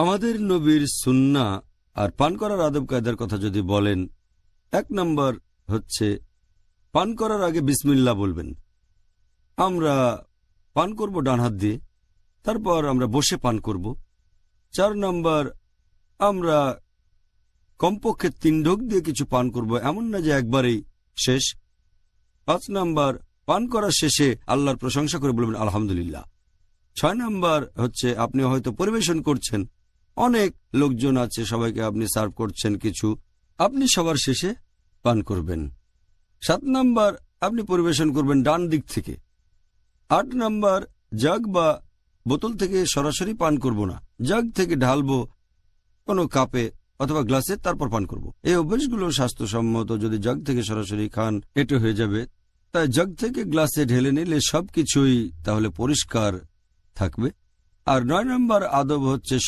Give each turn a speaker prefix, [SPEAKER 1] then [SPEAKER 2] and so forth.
[SPEAKER 1] আমাদের নবীর সুন্নাহ আর পান করার আদব কায়দার কথা যদি বলেন, 1 নম্বর হচ্ছে পান করার আগে বিসমিল্লাহ বলবেন। আমরা পান করব ডান হাত দিয়ে, তারপর আমরা বসে পান করব। 4 নম্বর, আমরা কমপক্ষে 3 ঢোক দিয়ে কিছু পান করব, এমন না যে একবারেই শেষ। 5 নম্বর, পান করার শেষে আল্লাহর প্রশংসা করে বলবেন আলহামদুলিল্লাহ। 6 নম্বর হচ্ছে আপনি হয়তো পরিবেশন করছেন, অনেক লোকজন আছে, সবাইকে আপনি সার্ভ করছেন কিছু, আপনি সবার শেষে পান করবেন। 7 নম্বর, আপনি পরিবেশন করবেন ডান দিক থেকে। 8 নম্বর, জাগ বা বোতল থেকে সরাসরি পান করব না, জাগ থেকে ঢালবো কোনো কাপে অথবা গ্লাসে, তারপর পান করব। এই অভ্যাসগুলো স্বাস্থ্যসম্মত। যদি জাগ থেকে সরাসরি খান এটো হয়ে যাবে, তাই জাগ থেকে গ্লাসে ঢেলে নিলে সবকিছুই তাহলে পরিষ্কার থাকবে। আর 9 নম্বর আদব হচ্ছে